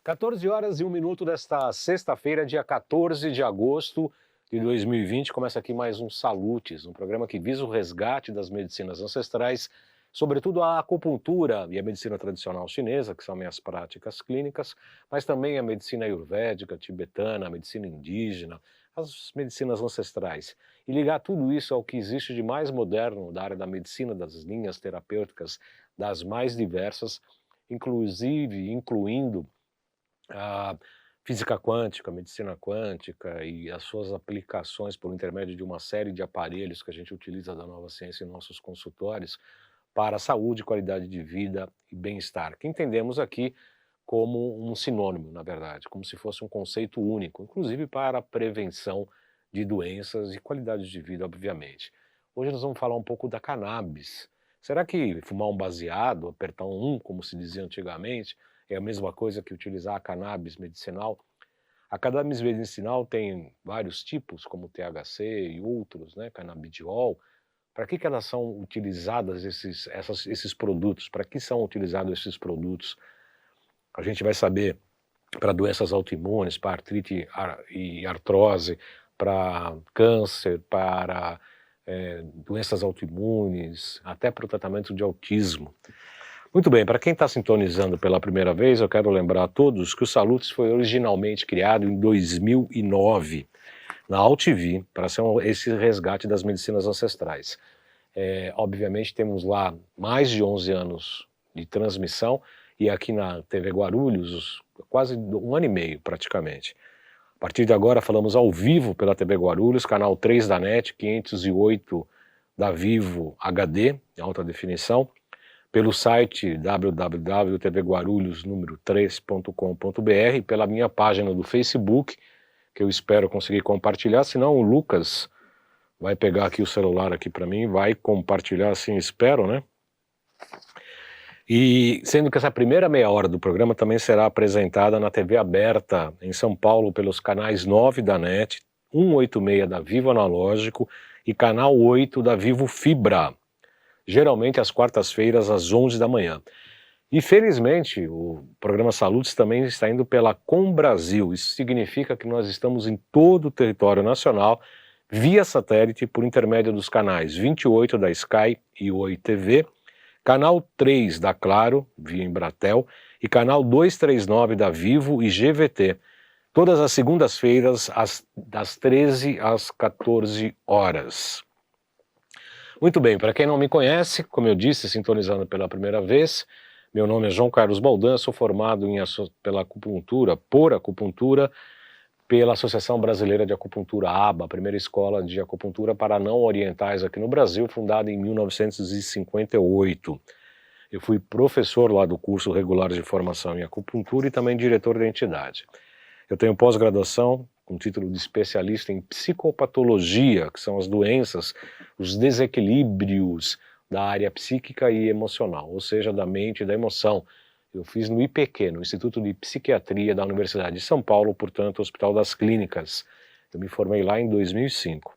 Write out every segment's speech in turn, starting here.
14 horas e 1 minuto desta sexta-feira, dia 14 de agosto de 2020, começa aqui mais um Salutes, um programa que visa o resgate das medicinas ancestrais, sobretudo a acupuntura e a medicina tradicional chinesa, que são minhas práticas clínicas, mas também a medicina ayurvédica, tibetana, a medicina indígena, as medicinas ancestrais. E ligar tudo isso ao que existe de mais moderno da área da medicina, das linhas terapêuticas, das mais diversas, incluindo a física quântica, a medicina quântica e as suas aplicações por intermédio de uma série de aparelhos que a gente utiliza da nova ciência em nossos consultórios para a saúde, qualidade de vida e bem-estar, que entendemos aqui como um sinônimo, na verdade, como se fosse um conceito único, inclusive para a prevenção de doenças e qualidade de vida, obviamente. Hoje nós vamos falar um pouco da cannabis. Será que fumar um baseado, apertar um, como se dizia antigamente, é a mesma coisa que utilizar a cannabis medicinal? A cannabis medicinal tem vários tipos, como THC e outros, né, canabidiol. Para que elas são utilizadas, esses produtos? Para que são utilizados esses produtos? A gente vai saber para doenças autoimunes, para artrite e artrose, para câncer, para doenças autoimunes, até para o tratamento de autismo. Muito bem, para quem está sintonizando pela primeira vez, eu quero lembrar a todos que o Salutes foi originalmente criado em 2009, na AltV, para ser esse resgate das medicinas ancestrais. Obviamente temos lá mais de 11 anos de transmissão, e aqui na TV Guarulhos, quase 1 ano e meio praticamente. A partir de agora falamos ao vivo pela TV Guarulhos, canal 3 da NET, 508 da Vivo HD, em alta definição, pelo site www.tvguarulhos3.com.br, pela minha página do Facebook, que eu espero conseguir compartilhar, senão o Lucas vai pegar aqui o celular aqui para mim, vai compartilhar, assim espero, né? E sendo que essa primeira meia hora do programa também será apresentada na TV aberta em São Paulo pelos canais 9 da NET, 186 da Vivo Analógico e canal 8 da Vivo Fibra, geralmente às quartas-feiras às 11 da manhã. E felizmente o programa Salutes também está indo pela Com Brasil. Isso significa que nós estamos em todo o território nacional via satélite por intermédio dos canais 28 da Sky e Oi TV, canal 3 da Claro, via Embratel, e canal 239 da Vivo e GVT, todas as segundas-feiras das 13 às 14 horas. Muito bem, para quem não me conhece, como eu disse, sintonizando pela primeira vez, meu nome é João Carlos Baldan, sou formado pela acupuntura, pela Associação Brasileira de Acupuntura, ABA, a primeira escola de acupuntura para não orientais aqui no Brasil, fundada em 1958. Eu fui professor lá do curso regular de formação em acupuntura e também diretor da entidade. Eu tenho pós-graduação com título de especialista em psicopatologia, que são as doenças, os desequilíbrios da área psíquica e emocional, ou seja, da mente e da emoção. Eu fiz no IPQ, no Instituto de Psiquiatria da Universidade de São Paulo, portanto, Hospital das Clínicas. Eu me formei lá em 2005.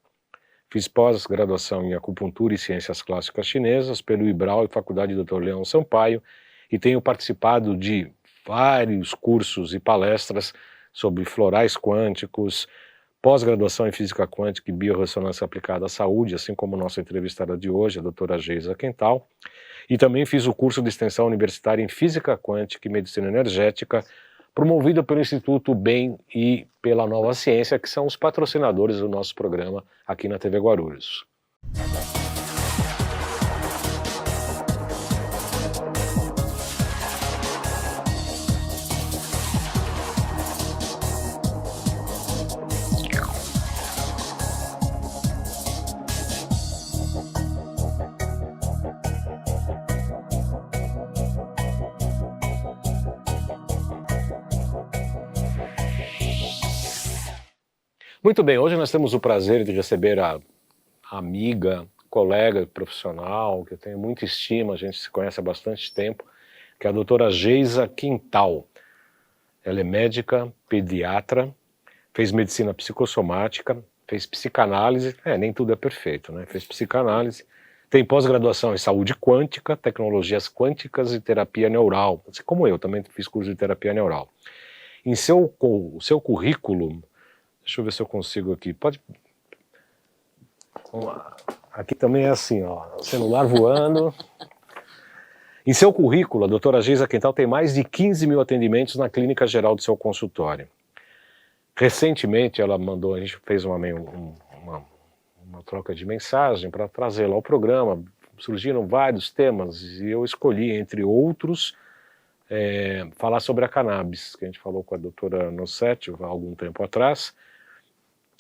Fiz pós-graduação em acupuntura e ciências clássicas chinesas pelo IBRAU e Faculdade Dr. Leão Sampaio, e tenho participado de vários cursos e palestras sobre florais quânticos, pós-graduação em física quântica e biorressonância aplicada à saúde, assim como nossa entrevistada de hoje, a doutora Geisa Quental. E também fiz o curso de extensão universitária em Física Quântica e Medicina Energética, promovido pelo Instituto BEM e pela Nova Ciência, que são os patrocinadores do nosso programa aqui na TV Guarulhos. Muito bem, hoje nós temos o prazer de receber a amiga, colega profissional, que eu tenho muita estima, a gente se conhece há bastante tempo, que é a doutora Geisa Quental. Ela é médica, pediatra, fez medicina psicossomática, fez psicanálise, nem tudo é perfeito, né? Fez psicanálise, tem pós-graduação em saúde quântica, tecnologias quânticas e terapia neural, assim como eu também fiz curso de terapia neural. Em o seu currículo, deixa eu ver se eu consigo aqui, pode... Vamos lá. Aqui também é assim, ó, celular voando. Em seu currículo, a doutora Geisa Quental tem mais de 15 mil atendimentos na clínica geral do seu consultório. Recentemente, ela mandou, a gente fez uma troca de mensagem para trazê-la ao programa. Surgiram vários temas e eu escolhi, entre outros, falar sobre a cannabis, que a gente falou com a doutora Nossetti há algum tempo atrás.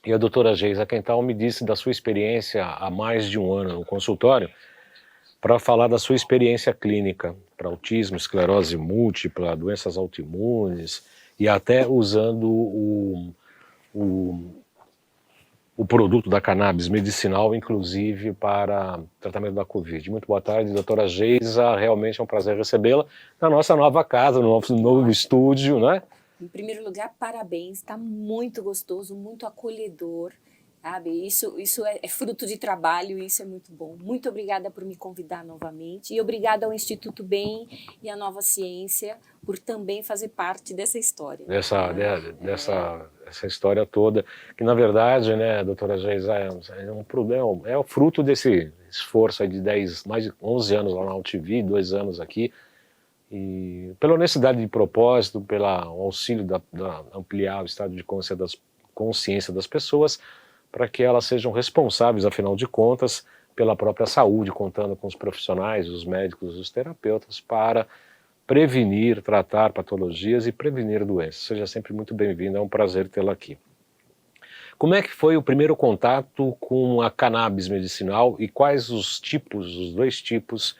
E a doutora Geisa Quental me disse da sua experiência há mais de um ano no consultório, para falar da sua experiência clínica para autismo, esclerose múltipla, doenças autoimunes, e até usando o produto da cannabis medicinal, inclusive para tratamento da Covid. Muito boa tarde, doutora Geisa, realmente é um prazer recebê-la na nossa nova casa, no nosso novo estúdio, né? Em primeiro lugar, parabéns, está muito gostoso, muito acolhedor, sabe? Isso é fruto de trabalho e isso é muito bom. Muito obrigada por me convidar novamente e obrigada ao Instituto BEM e à Nova Ciência por também fazer parte dessa história. Essa história toda, que na verdade, né, doutora Geisa, é um problema, é o fruto desse esforço aí de mais de 11 anos lá na UTV, 2 anos aqui, e pela honestidade de propósito, pelo auxílio da ampliar o estado de consciência das pessoas, para que elas sejam responsáveis, afinal de contas, pela própria saúde, contando com os profissionais, os médicos, os terapeutas, para prevenir, tratar patologias e prevenir doenças. Seja sempre muito bem-vinda, é um prazer tê-la aqui. Como é que foi o primeiro contato com a cannabis medicinal e quais os dois tipos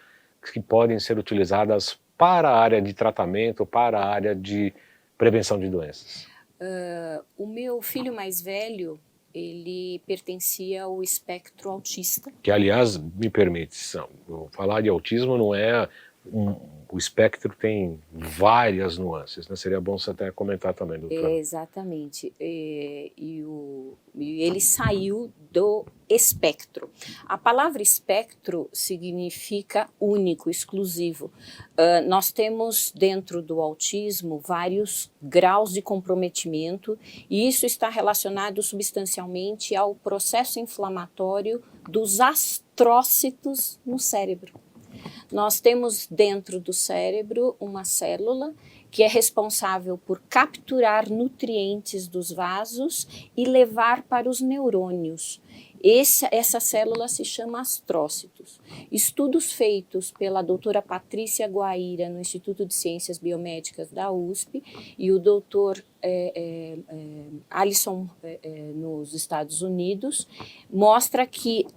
que podem ser utilizadas para a área de tratamento, para a área de prevenção de doenças? O meu filho mais velho, ele pertencia ao espectro autista. Que, aliás, me permite, falar de autismo não é... o espectro tem várias nuances, né? Seria bom você até comentar também, doutora. Exatamente. E ele saiu do espectro. A palavra espectro significa único, exclusivo. Nós temos dentro do autismo vários graus de comprometimento e isso está relacionado substancialmente ao processo inflamatório dos astrócitos no cérebro. Nós temos dentro do cérebro uma célula que é responsável por capturar nutrientes dos vasos e levar para os neurônios. Essa célula se chama astrócitos. Estudos feitos pela doutora Patrícia Guaíra no Instituto de Ciências Biomédicas da USP e o doutor Alisson nos Estados Unidos mostra que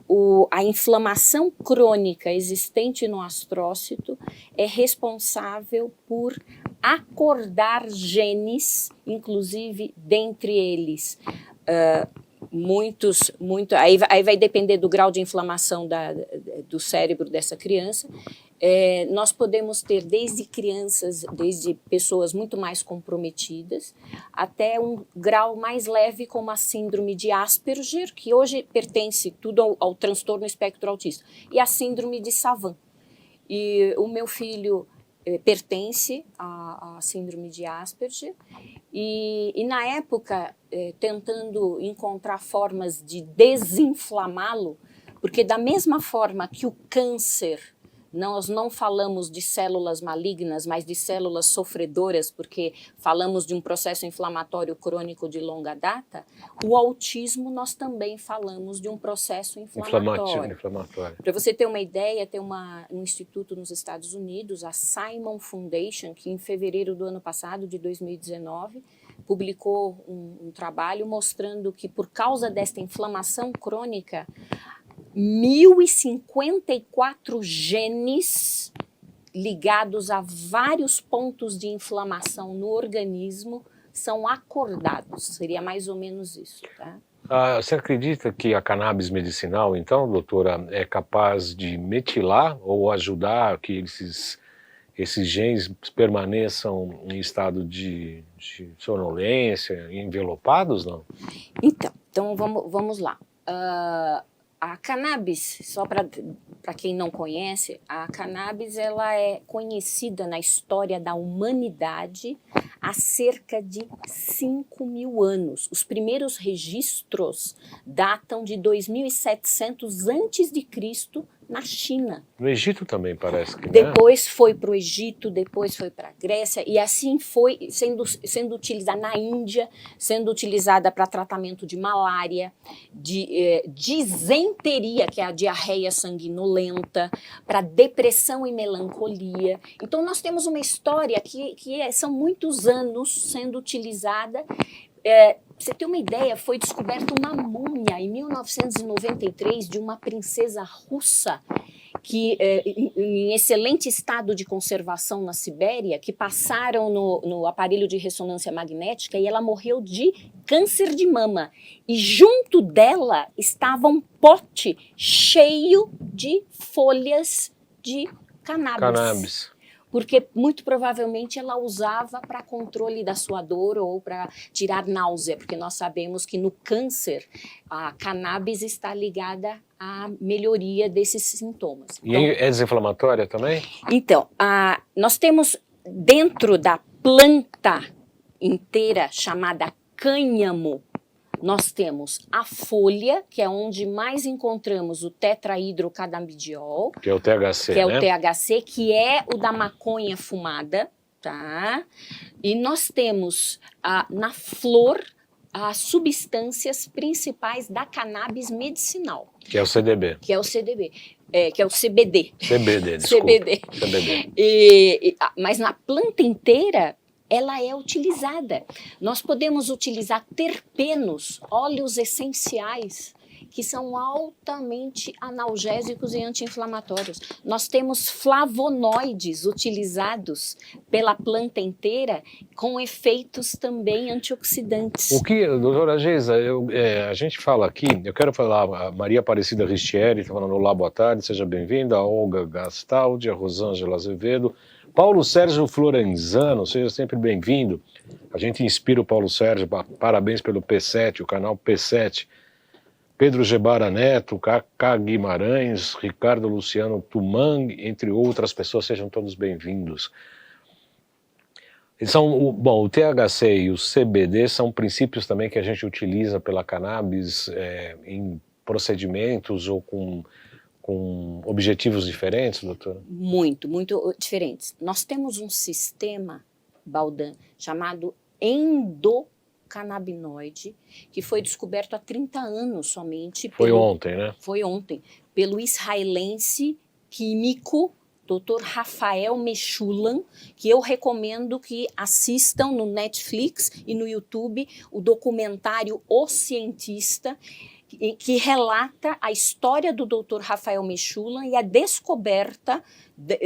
a inflamação crônica existente no astrócito é responsável por acordar genes, inclusive dentre eles aí vai depender do grau de inflamação do cérebro dessa criança. Nós podemos ter desde crianças, desde pessoas muito mais comprometidas, até um grau mais leve como a síndrome de Asperger, que hoje pertence tudo ao transtorno espectro autista, e a síndrome de Savant. E o meu filho pertence à síndrome de Asperger e na época tentando encontrar formas de desinflamá-lo, porque da mesma forma que o câncer, nós não falamos de células malignas, mas de células sofredoras, porque falamos de um processo inflamatório crônico de longa data, o autismo nós também falamos de um processo inflamatório. Para você ter uma ideia, tem um instituto nos Estados Unidos, a Simon Foundation, que em fevereiro do ano passado, de 2019, publicou um trabalho mostrando que por causa desta inflamação crônica, 1.054 genes ligados a vários pontos de inflamação no organismo são acordados. Seria mais ou menos isso, tá? Você acredita que a cannabis medicinal, então, doutora, é capaz de metilar ou ajudar que esses genes permaneçam em estado de sonolência, envelopados, não? Então vamos lá. A cannabis, só para quem não conhece, a cannabis ela é conhecida na história da humanidade há cerca de 5.000 anos. Os primeiros registros datam de 2700 a.C. na China. No Egito também parece que, né? Depois foi para o Egito, depois foi para a Grécia, e assim foi sendo utilizada na Índia, sendo utilizada para tratamento de malária, de disenteria, que é a diarreia sanguinolenta, para depressão e melancolia. Então nós temos uma história que são muitos anos sendo utilizada. Pra você ter uma ideia, foi descoberta uma múmia em 1993 de uma princesa russa que, em excelente estado de conservação na Sibéria, que passaram no aparelho de ressonância magnética e ela morreu de câncer de mama. E junto dela estava um pote cheio de folhas de cannabis. Porque muito provavelmente ela usava para controle da sua dor ou para tirar náusea, porque nós sabemos que no câncer a cannabis está ligada à melhoria desses sintomas. E é desinflamatória também? Então, nós temos dentro da planta inteira chamada cânhamo, nós temos a folha, que é onde mais encontramos o tetrahidrocannabidiol, que é o THC, que é né? o THC, que é o da maconha fumada, tá? E nós temos na flor as substâncias principais da cannabis medicinal. Que é o CDB. Que é o CDB. Que é o CBD. CBD, desculpa. CBD. CBD. Mas na planta inteira, ela é utilizada. Nós podemos utilizar terpenos, óleos essenciais, que são altamente analgésicos e anti-inflamatórios. Nós temos flavonoides utilizados pela planta inteira com efeitos também antioxidantes. O que, doutora Geisa, a gente fala aqui, eu quero falar, a Maria Aparecida Ristieri está falando olá, boa tarde, seja bem-vinda, a Olga Gastaldi, a Rosângela Azevedo, Paulo Sérgio Florenzano, seja sempre bem-vindo. A gente inspira o Paulo Sérgio, parabéns pelo P7, o canal P7. Pedro Gebara Neto, Cacá Guimarães, Ricardo Luciano Tumang, entre outras pessoas, sejam todos bem-vindos. Bom, o THC e o CBD são princípios também que a gente utiliza pela cannabis em procedimentos ou com objetivos diferentes, doutora? Muito, muito diferentes. Nós temos um sistema, Baldan, chamado endocannabinoide, que foi descoberto há 30 anos somente. Foi ontem, né? Foi ontem, pelo israelense químico, Dr. Rafael Meshulam, que eu recomendo que assistam no Netflix e no YouTube o documentário O Cientista, que relata a história do Dr. Rafael Meshulam e a descoberta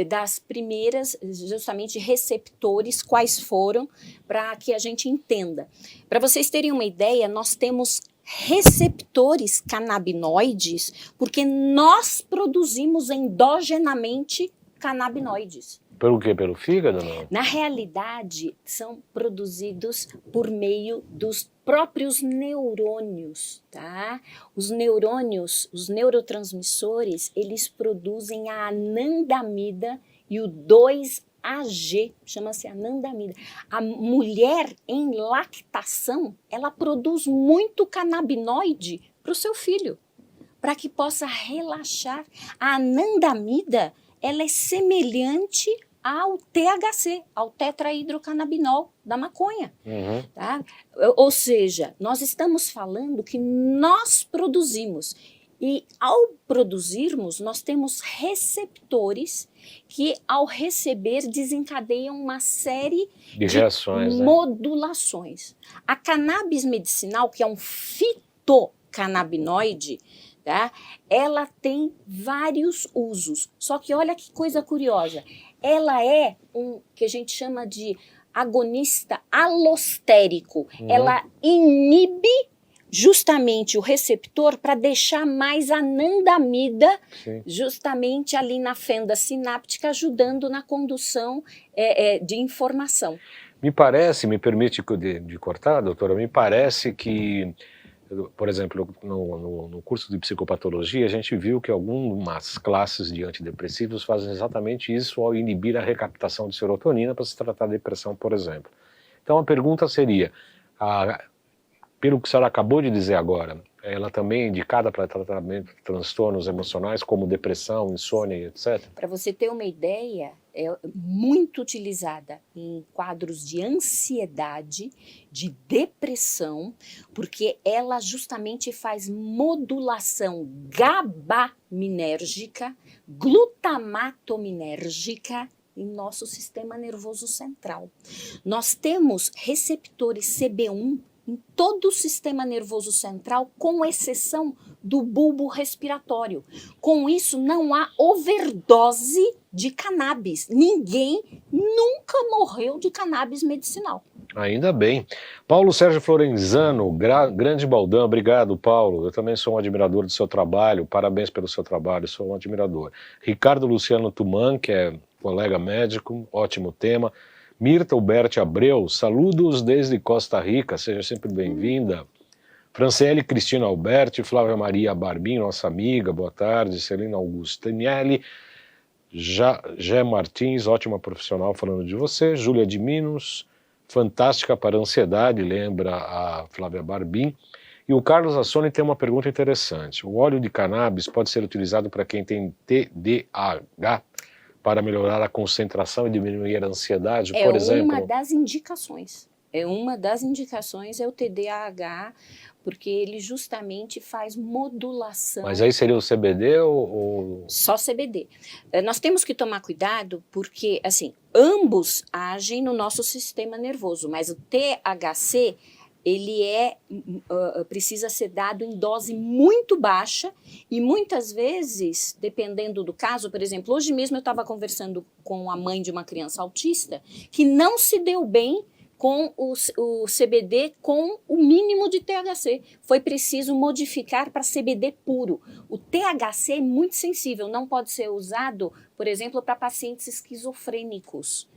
das primeiras, justamente, receptores, quais foram, para que a gente entenda. Para vocês terem uma ideia, nós temos receptores canabinoides porque nós produzimos endogenamente canabinoides. Pelo quê? Pelo fígado, não? Na realidade, são produzidos por meio dos próprios neurônios, tá? Os neurônios, os neurotransmissores, eles produzem a anandamida e o 2-AG, chama-se anandamida. A mulher em lactação, ela produz muito canabinoide para o seu filho, para que possa relaxar. A anandamida, ela é semelhante ao THC, ao tetrahidrocannabinol da maconha. Uhum. Tá? Ou seja, nós estamos falando que nós produzimos. E ao produzirmos, nós temos receptores que, ao receber, desencadeiam uma série de reações, modulações. A cannabis medicinal, que é um fitocannabinoide, tá? Ela tem vários usos. Só que olha que coisa curiosa. Ela é que a gente chama de agonista alostérico. Uhum. Ela inibe justamente o receptor para deixar mais anandamida, sim, justamente ali na fenda sináptica, ajudando na condução de informação. Me parece, me permite de cortar, doutora, me parece que, por exemplo, no curso de psicopatologia, a gente viu que algumas classes de antidepressivos fazem exatamente isso ao inibir a recaptação de serotonina para se tratar de depressão, por exemplo. Então a pergunta seria, pelo que a senhora acabou de dizer agora, ela também é indicada para tratamento de transtornos emocionais como depressão, insônia e etc? Para você ter uma ideia, é muito utilizada em quadros de ansiedade, de depressão, porque ela justamente faz modulação GABAminérgica, glutamato-minérgica em nosso sistema nervoso central. Nós temos receptores CB1 em todo o sistema nervoso central, com exceção do bulbo respiratório. Com isso, não há overdose de cannabis. Ninguém nunca morreu de cannabis medicinal. Ainda bem. Paulo Sérgio Florenzano, grande Baldão, obrigado, Paulo. Eu também sou um admirador do seu trabalho, parabéns pelo seu trabalho, sou um admirador. Ricardo Luciano Tuman, que é colega médico, ótimo tema. Mirta Alberti Abreu, saludos desde Costa Rica, seja sempre bem-vinda. Franciele Cristina Alberti, Flávia Maria Barbim, nossa amiga, boa tarde. Celina Augustinelli, Jé Martins, ótima profissional falando de você. Júlia de Minos, fantástica para ansiedade, lembra a Flávia Barbim. E o Carlos Assoni tem uma pergunta interessante. O óleo de cannabis pode ser utilizado para quem tem TDAH? Para melhorar a concentração e diminuir a ansiedade, por exemplo? É uma das indicações. É o TDAH, porque ele justamente faz modulação. Mas aí seria o CBD ou... Só CBD. Nós temos que tomar cuidado porque, assim, ambos agem no nosso sistema nervoso, mas o THC, ele precisa ser dado em dose muito baixa e muitas vezes, dependendo do caso, por exemplo, hoje mesmo eu estava conversando com a mãe de uma criança autista que não se deu bem com o CBD com o mínimo de THC. Foi preciso modificar para CBD puro. O THC é muito sensível, não pode ser usado, por exemplo, para pacientes esquizofrênicos.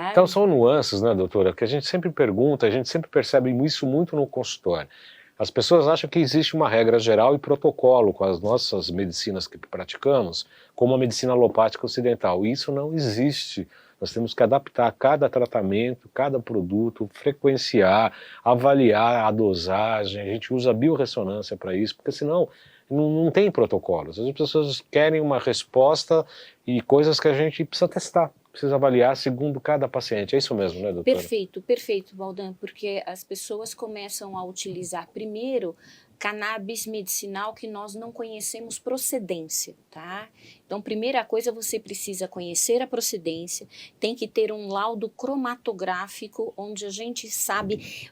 Então são nuances, né, doutora, que a gente sempre pergunta, a gente sempre percebe isso muito no consultório. As pessoas acham que existe uma regra geral e protocolo com as nossas medicinas que praticamos, como a medicina alopática ocidental. E isso não existe. Nós temos que adaptar cada tratamento, cada produto, frequenciar, avaliar a dosagem, a gente usa a biorressonância para isso, porque senão não tem protocolos. As pessoas querem uma resposta e coisas que a gente precisa testar. Precisa avaliar segundo cada paciente. É isso mesmo, né, doutora? Perfeito, Valdan, porque as pessoas começam a utilizar primeiro cannabis medicinal que nós não conhecemos procedência, tá? Então, primeira coisa, você precisa conhecer a procedência, tem que ter um laudo cromatográfico, onde a gente sabe...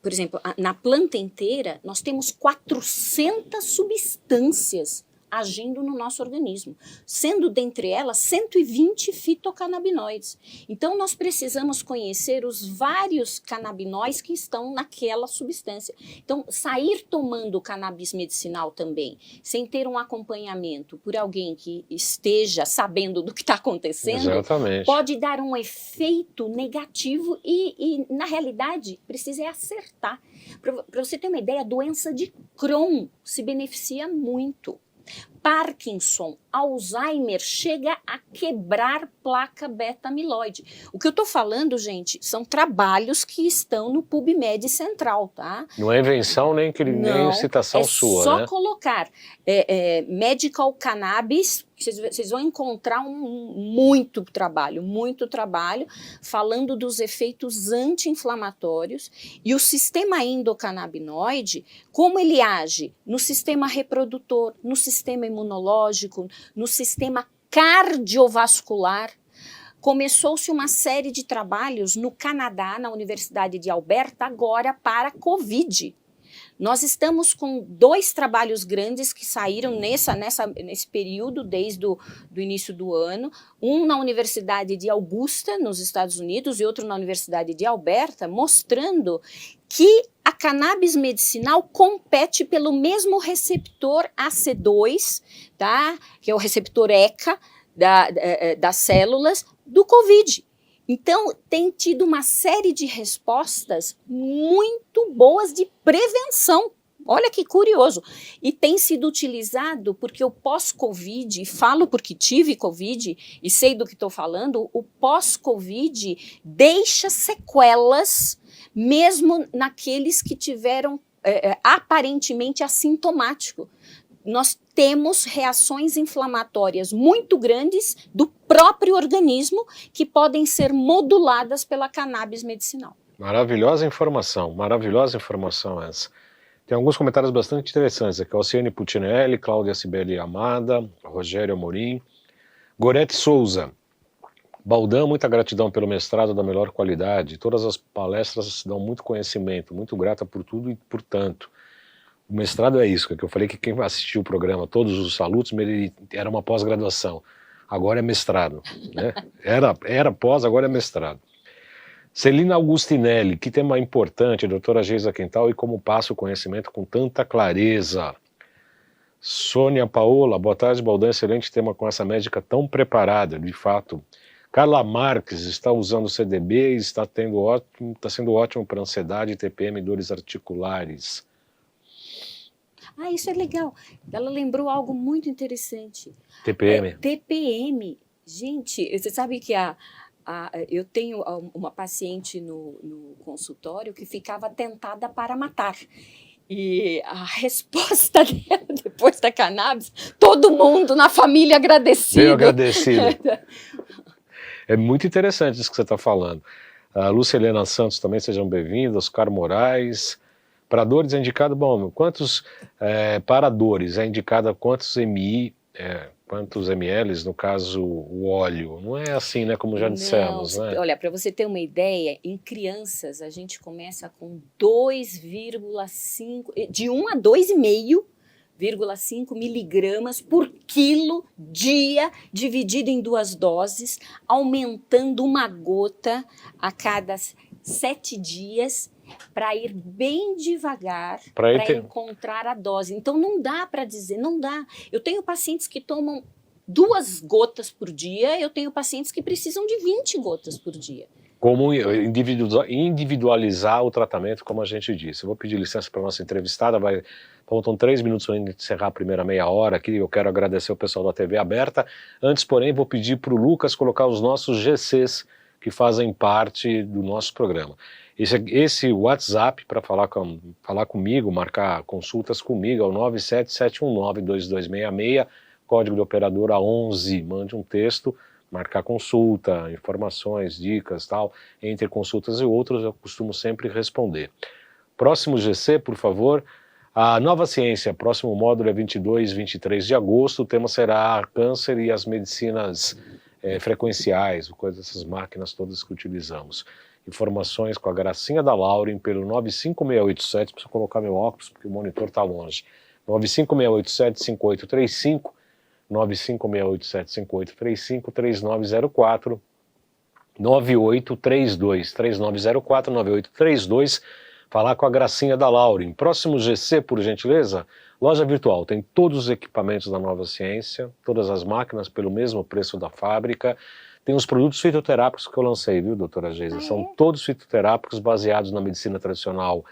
por exemplo, na planta inteira, nós temos 400 substâncias agindo no nosso organismo, sendo dentre elas 120 fitocannabinoides. Então, nós precisamos conhecer os vários canabinóis que estão naquela substância. Então, sair tomando cannabis medicinal também, sem ter um acompanhamento por alguém que esteja sabendo do que está acontecendo, exatamente, pode dar um efeito negativo e na realidade, precisa acertar. Para você ter uma ideia, a doença de Crohn se beneficia muito. Parkinson, Alzheimer, chega a quebrar placa beta-amiloide. O que eu estou falando, gente, são trabalhos que estão no PubMed Central, tá? Não é invenção nem citação sua, né? É só né? colocar medical cannabis, vocês vão encontrar muito trabalho falando dos efeitos anti-inflamatórios e o sistema endocannabinoide, como ele age no sistema reprodutor, no sistema imunológico, no sistema cardiovascular. Começou-se uma série de trabalhos no Canadá, na Universidade de Alberta, agora para Covid. Nós estamos com 2 trabalhos grandes que saíram nesse período, desde o início do ano, um na Universidade de Augusta, nos Estados Unidos, e outro na Universidade de Alberta, mostrando que a cannabis medicinal compete pelo mesmo receptor AC2, tá? Que é o receptor ECA das células do COVID. Então, tem tido uma série de respostas muito boas de prevenção Olha que curioso. E tem sido utilizado porque o pós-Covid, falo porque tive Covid e sei do que estou falando, o pós-Covid deixa sequelas mesmo naqueles que tiveram aparentemente assintomático. Nós temos reações inflamatórias muito grandes do próprio organismo que podem ser moduladas pela cannabis medicinal. Maravilhosa informação essa. Tem alguns comentários bastante interessantes aqui. Alciane Putinelli, Cláudia Sibeli Amada, Rogério Amorim, Gorete Souza. Baldan, muita gratidão pelo mestrado da melhor qualidade. Todas as palestras dão muito conhecimento. Muito grata por tudo e por tanto. O mestrado é isso, que eu falei que quem assistiu o programa, todos os salutos, era uma pós-graduação. Agora é mestrado, né? Era pós, agora é mestrado. Celina Augustinelli, que tema importante, doutora Geisa Quintal, e como passa o conhecimento com tanta clareza. Sônia Paola, boa tarde, Baldan, excelente tema com essa médica tão preparada, de fato. Carla Marques está usando CDB e está sendo ótimo para ansiedade, TPM e dores articulares. Ah, isso é legal. Ela lembrou algo muito interessante. TPM. TPM. Gente, você sabe que eu tenho uma paciente no consultório que ficava tentada para matar. E a resposta dela, depois da cannabis, todo mundo na família agradecido. Bem agradecido. É muito interessante isso que você está falando. A Lúcia Helena Santos também, sejam bem-vindos. Oscar Moraes. Para dores é indicado, bom, para dores é indicado quantos quantos ml, no caso o óleo. Não é assim, né, como já dissemos, né? Olha, para você ter uma ideia, em crianças a gente começa com 2,5, de 1 a 2,5 miligramas por quilo dia, dividido em 2 doses, aumentando 1 gota a cada 7 dias, para ir bem devagar, para encontrar a dose. Então não dá para dizer, não dá. Eu tenho pacientes que tomam 2 gotas por dia, eu tenho pacientes que precisam de 20 gotas por dia. Como individualizar o tratamento, como a gente disse. Eu vou pedir licença para a nossa entrevistada, faltam 3 minutos para encerrar a primeira meia hora aqui, eu quero agradecer o pessoal da TV Aberta. Antes, porém, vou pedir para o Lucas colocar os nossos GCs que fazem parte do nosso programa. Esse WhatsApp para falar comigo, marcar consultas comigo, é o 977192266, código de operadora 11, mande um texto, marcar consulta, informações, dicas, tal, entre consultas e outras eu costumo sempre responder. Próximo GC, por favor, a Nova Ciência, próximo módulo é 22 e 23 de agosto, o tema será câncer e as medicinas frequenciais, essas máquinas todas que utilizamos. Informações com a Gracinha da Lauren pelo 95687, preciso colocar meu óculos porque o monitor está longe, 95687-5835, 95687-5835, 3904, 3904, 9832, falar com a Gracinha da Lauren. Próximo GC, por gentileza, loja virtual, tem todos os equipamentos da Nova Ciência, todas as máquinas pelo mesmo preço da fábrica. Tem os produtos fitoterápicos que eu lancei, viu, doutora Geisa? São todos fitoterápicos baseados na medicina tradicional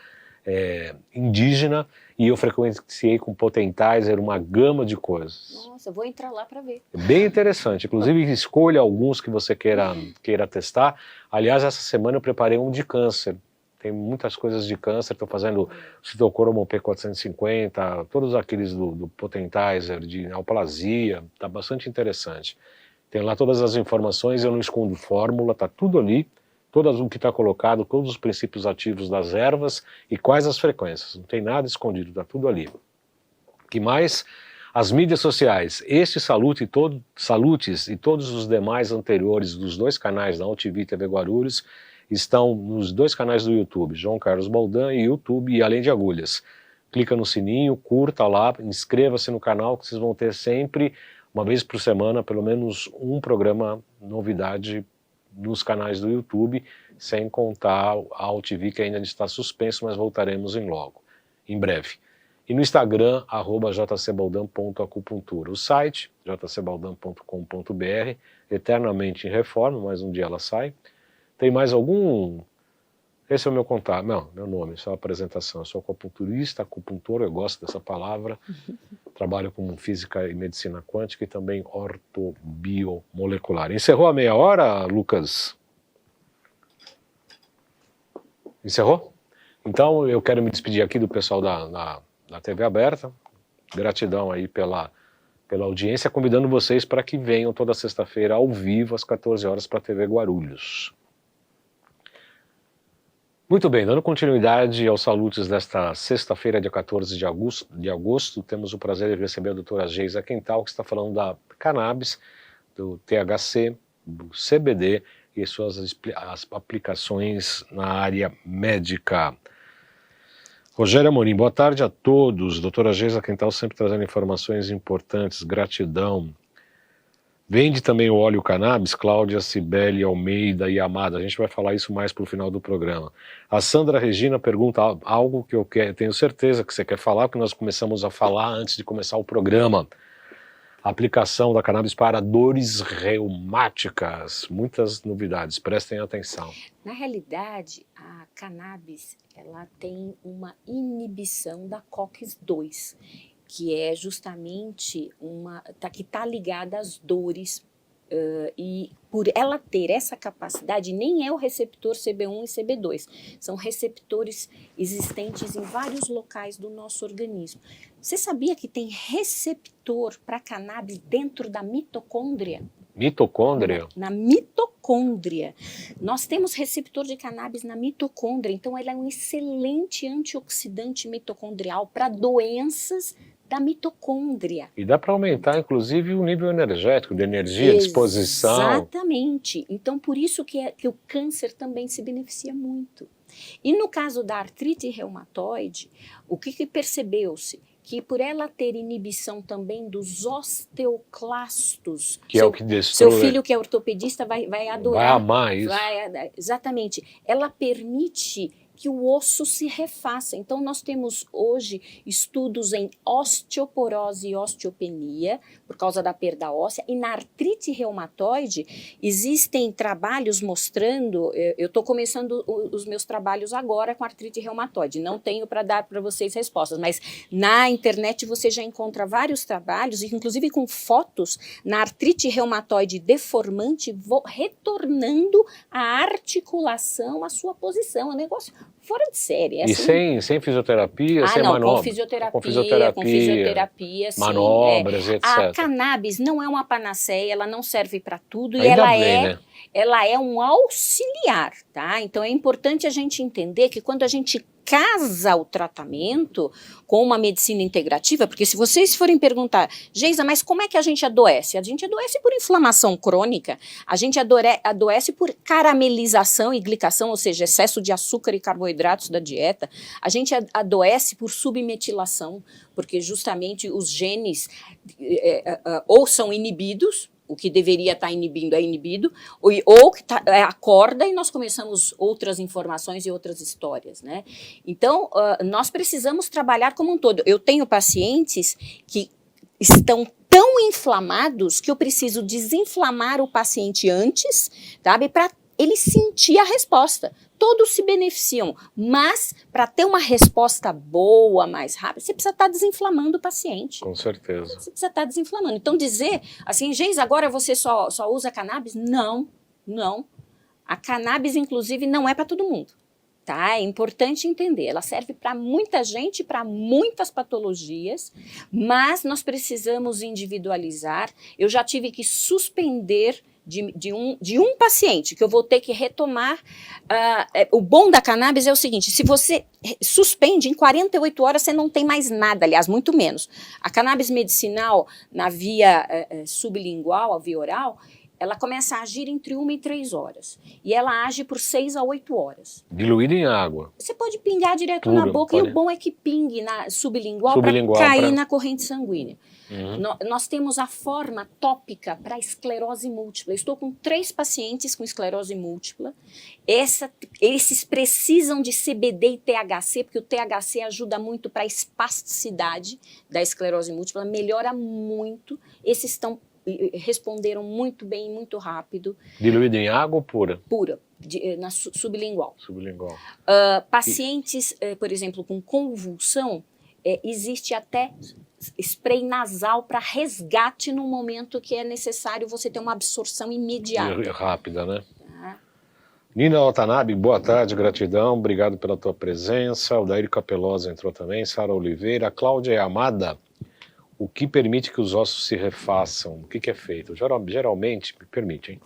indígena, e eu frequenciei com Potentizer uma gama de coisas. Nossa, vou entrar lá para ver. Bem interessante, inclusive escolha alguns que você queira testar. Aliás, essa semana eu preparei um de câncer. Tem muitas coisas de câncer, estou fazendo citocromo P450, todos aqueles do Potentizer, de neoplasia, está bastante interessante. Tem lá todas as informações, eu não escondo fórmula, está tudo ali, o que está colocado, todos os princípios ativos das ervas e quais as frequências, não tem nada escondido, está tudo ali. Que mais? As mídias sociais, este Salutes e todos os demais anteriores dos 2 canais da UTV TV Guarulhos estão nos 2 canais do YouTube, João Carlos Baldan e YouTube e Além de Agulhas. Clica no sininho, curta lá, inscreva-se no canal que vocês vão ter sempre, uma vez por semana, pelo menos um programa novidade nos canais do YouTube, sem contar a UTV que ainda está suspenso, mas voltaremos em breve. E no Instagram, @jcbaldan.acupuntura. O site, jcbaldan.com.br, eternamente em reforma, mas um dia ela sai. Tem mais algum Esse é o meu contato, não, meu nome, só a apresentação. Eu sou acupunturista, acupuntor, eu gosto dessa palavra. Trabalho com física e medicina quântica e também ortobiomolecular. Encerrou a meia hora, Lucas? Encerrou? Então eu quero me despedir aqui do pessoal da TV Aberta. Gratidão aí pela audiência, convidando vocês para que venham toda sexta-feira ao vivo às 14 horas para a TV Guarulhos. Muito bem, dando continuidade aos salutos desta sexta-feira, dia 14 de agosto, temos o prazer de receber a doutora Geisa Quental, que está falando da cannabis, do THC, do CBD e suas as aplicações na área médica. Rogério Amorim, boa tarde a todos. Doutora Geisa Quental sempre trazendo informações importantes, gratidão. Vende também o óleo cannabis, Cláudia Cibele Almeida e Amada. A gente vai falar isso mais para o final do programa. A Sandra Regina pergunta algo que eu tenho certeza que você quer falar, porque nós começamos a falar antes de começar o programa. A aplicação da cannabis para dores reumáticas. Muitas novidades, prestem atenção. Na realidade, a cannabis ela tem uma inibição da COX-2, que é justamente que está ligada às dores, e por ela ter essa capacidade, nem é o receptor CB1 e CB2, são receptores existentes em vários locais do nosso organismo. Você sabia que tem receptor para cannabis dentro da mitocôndria? Mitocôndria? Na mitocôndria. Nós temos receptor de cannabis na mitocôndria, então ela é um excelente antioxidante mitocondrial para doenças da mitocôndria. E dá para aumentar, inclusive, o nível energético, de energia, disposição. Exatamente. Então, por isso que o câncer também se beneficia muito. E no caso da artrite reumatoide, o que percebeu-se? Que por ela ter inibição também dos osteoclastos, que é o que destrói. Seu filho que é ortopedista vai adorar. Vai amar isso. Exatamente. Ela permite que o osso se refaça. Então, nós temos hoje estudos em osteoporose e osteopenia, por causa da perda óssea, e na artrite reumatoide existem trabalhos mostrando, eu estou começando os meus trabalhos agora com artrite reumatoide, não tenho para dar para vocês respostas, mas na internet você já encontra vários trabalhos, inclusive com fotos, na artrite reumatoide deformante, retornando a articulação à sua posição, é um negócio fora de série. Assim. E sem fisioterapia, sem não, manobra? Com fisioterapia, sim. Manobras, etc. A cannabis não é uma panaceia, ela não serve para tudo. Ainda e ela bem, né? Ela é um auxiliar, tá? Então é importante a gente entender que quando a gente casa o tratamento com uma medicina integrativa, porque se vocês forem perguntar, Geisa, mas como é que a gente adoece? A gente adoece por inflamação crônica, a gente adoece por caramelização e glicação, ou seja, excesso de açúcar e carboidratos da dieta, a gente adoece por submetilação, porque justamente os genes ou são inibidos, o que deveria estar inibindo é inibido, ou que acorda e nós começamos outras informações e outras histórias, né? Então, nós precisamos trabalhar como um todo. Eu tenho pacientes que estão tão inflamados que eu preciso desinflamar o paciente antes, sabe? Para ele sentir a resposta. Todos se beneficiam, mas para ter uma resposta boa, mais rápida, você precisa estar desinflamando o paciente. Com certeza. Você precisa estar desinflamando. Então dizer assim, Geisa, agora você só usa cannabis? Não. A cannabis, inclusive, não é para todo mundo. Tá? É importante entender, ela serve para muita gente, para muitas patologias, mas nós precisamos individualizar. Eu já tive que suspender de um paciente, que eu vou ter que retomar. O bom da cannabis é o seguinte, se você suspende, em 48 horas você não tem mais nada, aliás, muito menos. A cannabis medicinal, na via sublingual, a via oral, ela começa a agir entre 1 e 3 horas. E ela age por 6 a 8 horas. Diluída em água. Você pode pingar direto na boca, e o bom é que pingue na sublingual para cair na corrente sanguínea. Nós temos a forma tópica para esclerose múltipla. Eu estou com 3 pacientes com esclerose múltipla. Esses precisam de CBD e THC, porque o THC ajuda muito para a espasticidade da esclerose múltipla, melhora muito. Esses responderam muito bem, muito rápido. Diluído em água ou pura? Pura. sublingual. Sublingual. Pacientes, por exemplo, com convulsão, existe até spray nasal para resgate no momento que é necessário você ter uma absorção imediata. Rápida, né? Tá? Nina Watanabe, boa tarde, gratidão, obrigado pela tua presença. O Daírio Capelosa entrou também, Sara Oliveira. Cláudia Amada, o que permite que os ossos se refaçam? O que é feito? Geralmente, me permite, hein?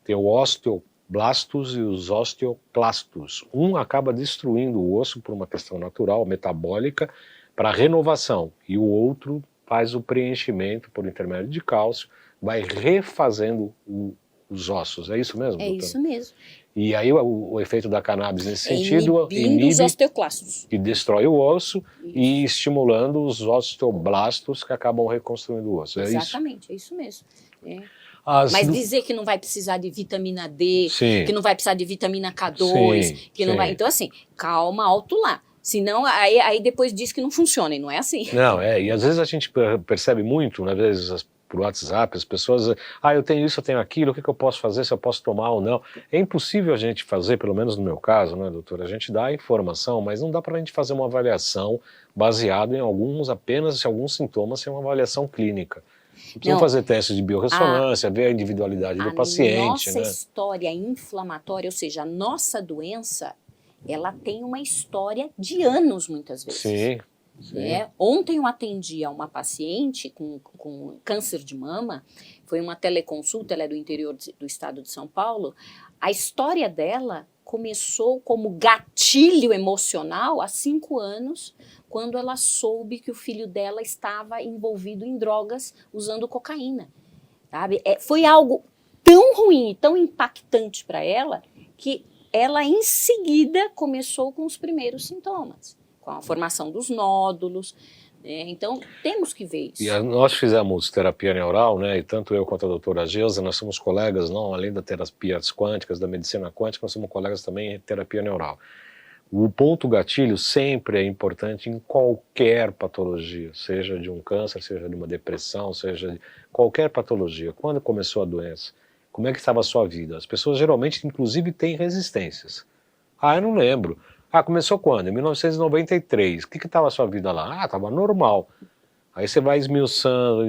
Tem o osteoblastos e os osteoclastos. Um acaba destruindo o osso por uma questão natural, metabólica, para renovação, e o outro faz o preenchimento por intermédio de cálcio, vai refazendo os ossos. É isso mesmo, doutora? Isso mesmo. E aí o efeito da cannabis nesse sentido inibe os osteoclastos. Que destrói o osso e estimulando os osteoblastos que acabam reconstruindo o osso. Exatamente, é isso mesmo. Mas dizer que não vai precisar de vitamina D, sim, que não vai precisar de vitamina K2, sim, que não vai... Então assim, calma, alto lá. Senão, aí depois diz que não funciona, e não é assim. Não, e às vezes a gente percebe muito, né, às vezes por WhatsApp, as pessoas, eu tenho isso, eu tenho aquilo, o que eu posso fazer, se eu posso tomar ou não. É impossível a gente fazer, pelo menos no meu caso, né, doutora, a gente dá a informação, mas não dá para a gente fazer uma avaliação baseada em apenas alguns sintomas, sem uma avaliação clínica. Precisam fazer testes de biorressonância, ver a individualidade do paciente. A nossa história inflamatória, ou seja, a nossa doença, ela tem uma história de anos, muitas vezes. Sim. Ontem eu atendi a uma paciente com câncer de mama, foi uma teleconsulta, ela é do interior do estado de São Paulo. A história dela começou como gatilho emocional há 5 anos, quando ela soube que o filho dela estava envolvido em drogas usando cocaína. Sabe? Foi algo tão ruim, tão impactante para ela, que ela em seguida começou com os primeiros sintomas, com a formação dos nódulos, né? Então temos que ver isso. E nós fizemos terapia neural, né? E tanto eu quanto a doutora Geusa, nós somos colegas, não, além das terapias quânticas, da medicina quântica, nós somos colegas também em terapia neural. O ponto gatilho sempre é importante em qualquer patologia, seja de um câncer, seja de uma depressão, seja de qualquer patologia. Quando começou a doença? Como é que estava a sua vida? As pessoas geralmente, inclusive, têm resistências. Eu não lembro. Começou quando? Em 1993. O que estava a sua vida lá? Estava normal. Aí você vai esmiuçando,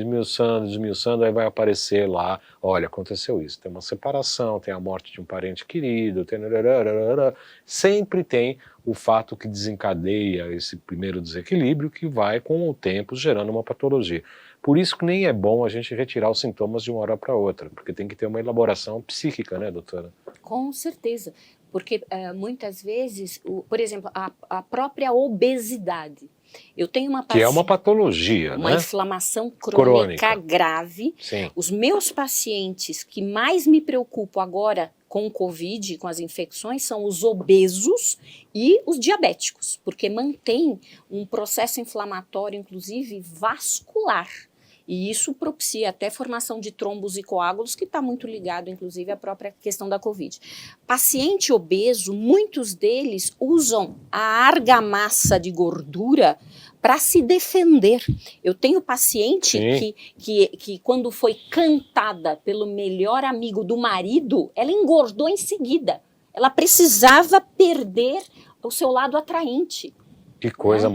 aí vai aparecer lá, olha, aconteceu isso. Tem uma separação, tem a morte de um parente querido, sempre tem o fato que desencadeia esse primeiro desequilíbrio que vai, com o tempo, gerando uma patologia. Por isso que nem é bom a gente retirar os sintomas de uma hora para outra, porque tem que ter uma elaboração psíquica, né, doutora? Com certeza, porque muitas vezes, por exemplo, a própria obesidade. Eu tenho uma paciente, que é uma patologia, uma né? inflamação crônica grave. Sim. Os meus pacientes que mais me preocupam agora com o Covid, com as infecções, são os obesos e os diabéticos, porque mantém um processo inflamatório, inclusive vascular. E isso propicia até formação de trombos e coágulos, que está muito ligado, inclusive, à própria questão da Covid. Paciente obeso, muitos deles usam a argamassa de gordura para se defender. Eu tenho paciente que quando foi cantada pelo melhor amigo do marido, ela engordou em seguida. Ela precisava perder o seu lado atraente. Que coisa,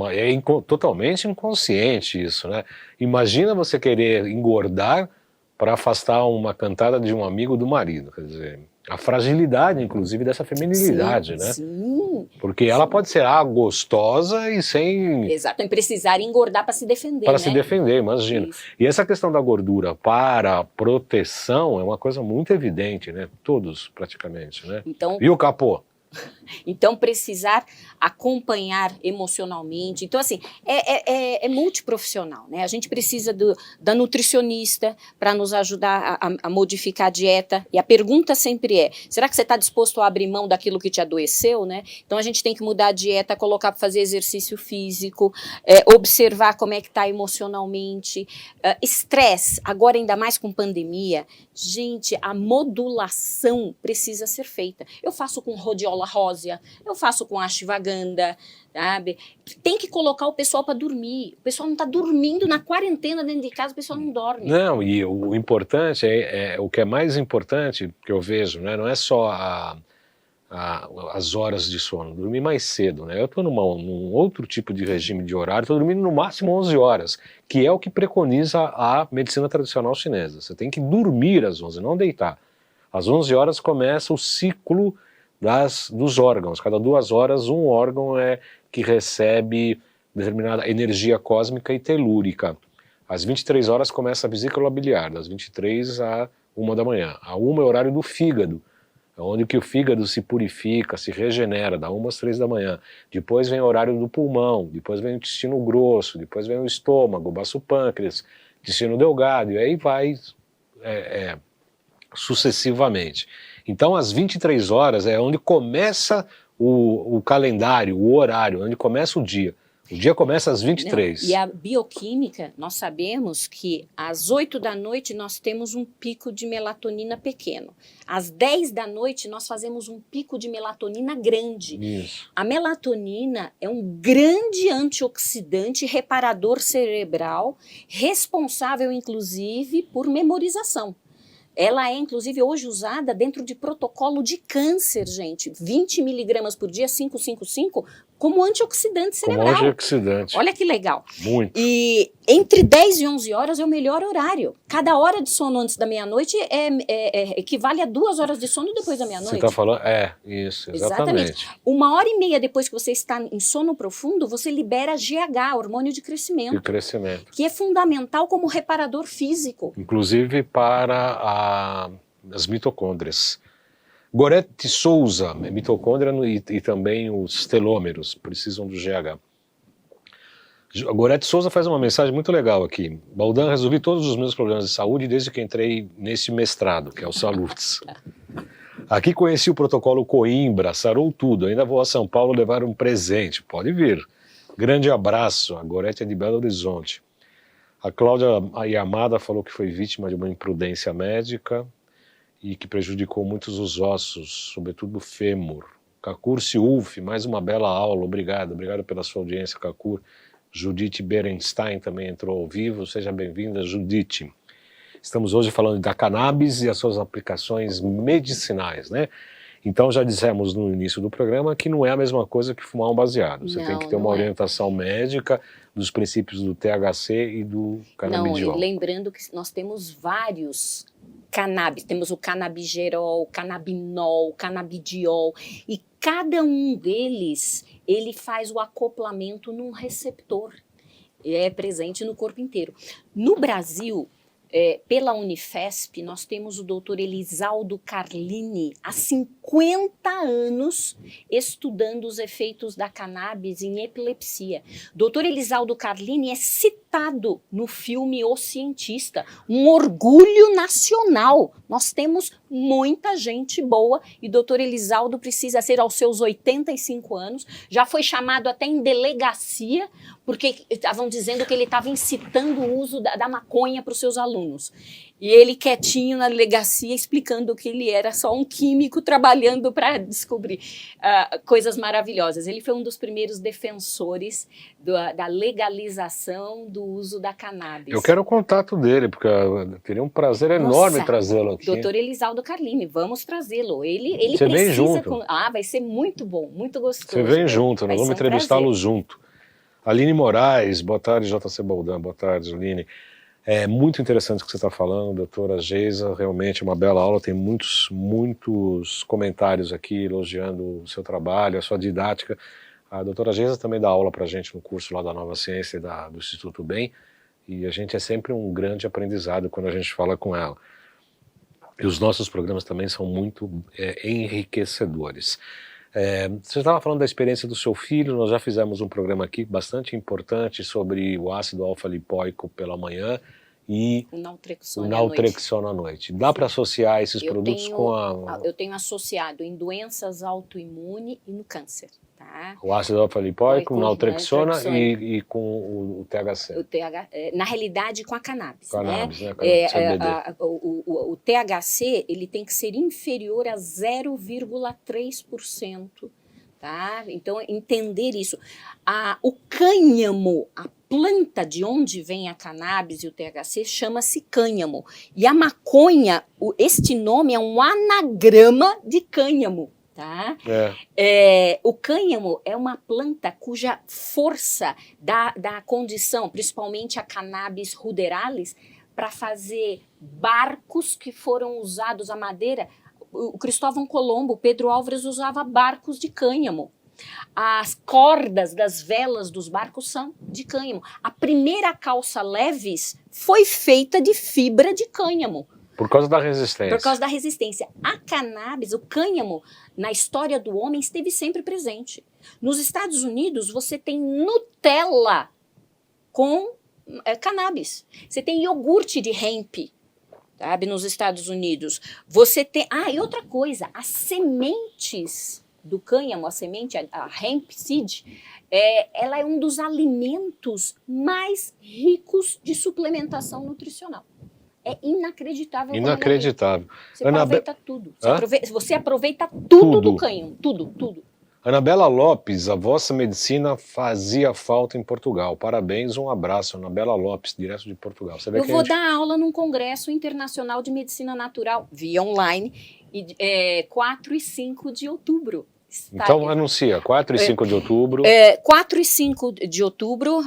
totalmente inconsciente isso, né? Imagina você querer engordar para afastar uma cantada de um amigo do marido, quer dizer, a fragilidade, inclusive, dessa feminilidade, né? Sim. Porque ela pode ser gostosa e sem... Exato, em precisar engordar para se defender, Para se defender, imagina. Isso. E essa questão da gordura para proteção é uma coisa muito evidente, né? Todos, praticamente, né? Então, e o capô? Então, precisar acompanhar emocionalmente. Então, assim, é multiprofissional, né? A gente precisa da nutricionista para nos ajudar a modificar a dieta. E a pergunta sempre é, será que você está disposto a abrir mão daquilo que te adoeceu, né? Então, a gente tem que mudar a dieta, colocar para fazer exercício físico, observar como é que está emocionalmente. Estresse, agora ainda mais com pandemia. Gente, a modulação precisa ser feita. Eu faço com rodiola rósea, eu faço com ashwagandha, sabe? Tem que colocar o pessoal para dormir. O pessoal não está dormindo na quarentena dentro de casa, o pessoal não dorme. Não, e o importante o que é mais importante que eu vejo, né? Não é só as horas de sono, dormir mais cedo, né? Eu estou num outro tipo de regime de horário, estou dormindo no máximo 11 horas, que é o que preconiza a medicina tradicional chinesa. Você tem que dormir às 11, não deitar. Às 11 horas começa o ciclo dos órgãos. Cada 2 horas um órgão que recebe determinada energia cósmica e telúrica. Às 23 horas começa a vesícula biliar, das 23 à 1 da manhã. A 1 é o horário do fígado, onde que o fígado se purifica, se regenera, da 1 às 3 da manhã. Depois vem o horário do pulmão, depois vem o intestino grosso, depois vem o estômago, o baço pâncreas, intestino delgado, e aí vai sucessivamente. Então, às 23 horas é onde começa o calendário, o horário, onde começa o dia. O dia começa às 23. Não, e a bioquímica, nós sabemos que às 8 da noite nós temos um pico de melatonina pequeno. Às 10 da noite nós fazemos um pico de melatonina grande. Isso. A melatonina é um grande antioxidante reparador cerebral, responsável inclusive por memorização. Ela é, inclusive, hoje usada dentro de protocolo de câncer, gente. 20 miligramas por dia, 555, como antioxidante cerebral. Como antioxidante. Olha que legal. Muito. E entre 10 e 11 horas é o melhor horário. Cada hora de sono antes da meia-noite equivale a 2 horas de sono depois da meia-noite. Você está falando? Isso, exatamente. 1h30 depois que você está em sono profundo, você libera GH, hormônio de crescimento. De crescimento. Que é fundamental como reparador físico. Inclusive para as mitocôndrias. Gorete Souza, mitocôndria e também os telômeros precisam do GH. A Gorete Souza faz uma mensagem muito legal aqui. Baldan, resolvi todos os meus problemas de saúde desde que entrei nesse mestrado, que é o Salutes. Aqui conheci o protocolo Coimbra, sarou tudo. Ainda vou a São Paulo levar um presente. Pode vir. Grande abraço. A Gorete é de Belo Horizonte. A Cláudia Yamada falou que foi vítima de uma imprudência médica e que prejudicou muitos os ossos, sobretudo o fêmur. Cacur Siulf, mais uma bela aula. Obrigado pela sua audiência, Cacur. Judite Berenstein também entrou ao vivo. Seja bem-vinda, Judite. Estamos hoje falando da cannabis e as suas aplicações medicinais, né? Então já dissemos no início do programa que não é a mesma coisa que fumar um baseado. Você tem que ter uma orientação médica dos princípios do THC e do canabidiol. Não, e lembrando que nós temos vários cannabis. Temos o canabigerol, o canabinol, o canabidiol. E cada um deles, ele faz o acoplamento num receptor. É presente no corpo inteiro. No Brasil, pela Unifesp, nós temos o doutor Elisaldo Carlini, há 50 anos, estudando os efeitos da cannabis em epilepsia. Doutor Elisaldo Carlini é citado no filme O Cientista, um orgulho nacional. Nós temos muita gente boa e doutor Elisaldo precisa ser aos seus 85 anos, já foi chamado até em delegacia, porque estavam dizendo que ele estava incitando o uso da maconha para os seus alunos. E ele quietinho na delegacia explicando que ele era só um químico trabalhando para descobrir coisas maravilhosas. Ele foi um dos primeiros defensores da legalização do uso da cannabis. Eu quero o contato dele, porque eu teria um prazer enorme trazê-lo aqui. Doutor Elisaldo Carlini, vamos trazê-lo. Ele Você precisa... vem junto. Vai ser muito bom, muito gostoso. Você vem junto, nós vamos entrevistá-lo junto. Aline Moraes, boa tarde, JC Baldan, boa tarde, Aline. É muito interessante o que você está falando, doutora Geisa, realmente uma bela aula, tem muitos comentários aqui elogiando o seu trabalho, a sua didática. A doutora Geisa também dá aula para a gente no curso lá da Nova Ciência e do Instituto Bem, e a gente é sempre um grande aprendizado quando a gente fala com ela. E os nossos programas também são muito enriquecedores. Você estava falando da experiência do seu filho, nós já fizemos um programa aqui bastante importante sobre o ácido alfa-lipóico pela manhã e o naltrexona à noite. Dá para associar esses produtos com Eu tenho associado em doenças autoimunes e no câncer. Tá? O ácido alfa-lipóico, o naltrexona e com o THC. Na realidade, com a cannabis. Cannabis, né? O THC ele tem que ser inferior a 0,3%. Tá? Então, entender isso. O cânhamo, a planta de onde vem a cannabis e o THC, chama-se cânhamo. E a maconha, este nome é um anagrama de cânhamo. tá? É. O cânhamo é uma planta cuja força da condição, principalmente a Cannabis ruderalis, para fazer barcos que foram usados a madeira. O Cristóvão Colombo, Pedro Álvares usava barcos de cânhamo. As cordas das velas dos barcos são de cânhamo. A primeira calça leves foi feita de fibra de cânhamo. Por causa da resistência. Por causa da resistência. A cannabis, o cânhamo, na história do homem, esteve sempre presente. Nos Estados Unidos, você tem Nutella com cannabis. Você tem iogurte de hemp, sabe, nos Estados Unidos. Você tem... e outra coisa, as sementes do cânhamo, a semente, a hemp seed, ela é um dos alimentos mais ricos de suplementação nutricional. É inacreditável. Inacreditável. Você aproveita tudo. Você aproveita tudo do cânhamo. Tudo. Anabela Lopes, a vossa medicina fazia falta em Portugal. Parabéns, um abraço. Anabela Lopes, direto de Portugal. Você vê Eu vou dar aula num Congresso Internacional de Medicina Natural, via online, 4 e 5 de outubro. Então anuncia, 4 e 5 de outubro. 4 e 5 de outubro,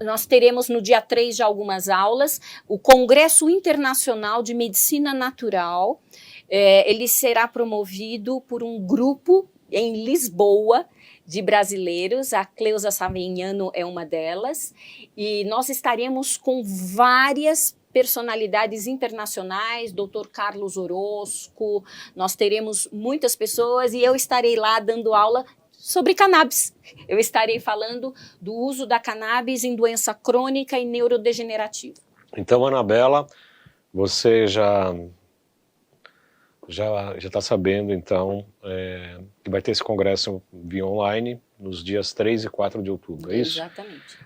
nós teremos no dia 3 já algumas aulas, o Congresso Internacional de Medicina Natural, ele será promovido por um grupo em Lisboa de brasileiros, a Cleusa Savignano é uma delas, e nós estaremos com várias personalidades internacionais, Dr. Carlos Orozco, nós teremos muitas pessoas e eu estarei lá dando aula sobre cannabis. Eu estarei falando do uso da cannabis em doença crônica e neurodegenerativa. Então, Anabela, você já está sabendo, então, que vai ter esse congresso via online nos dias 3 e 4 de outubro, é isso? Exatamente.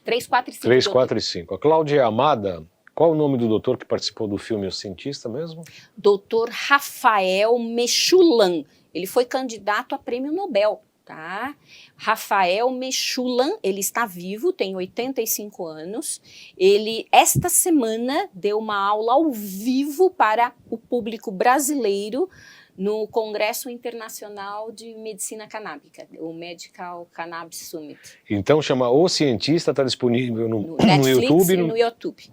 3, 4 e 5. 3, 4 e 5. A Cláudia Amada, qual o nome do doutor que participou do filme O Cientista mesmo? Dr. Rafael Mechoulam. Ele foi candidato a prêmio Nobel, tá? Rafael Mechoulam, ele está vivo, tem 85 anos. Ele, esta semana, deu uma aula ao vivo para o público brasileiro no Congresso Internacional de Medicina Canábica, o Medical Cannabis Summit. Então chama O Cientista, está disponível no Netflix YouTube? E no YouTube.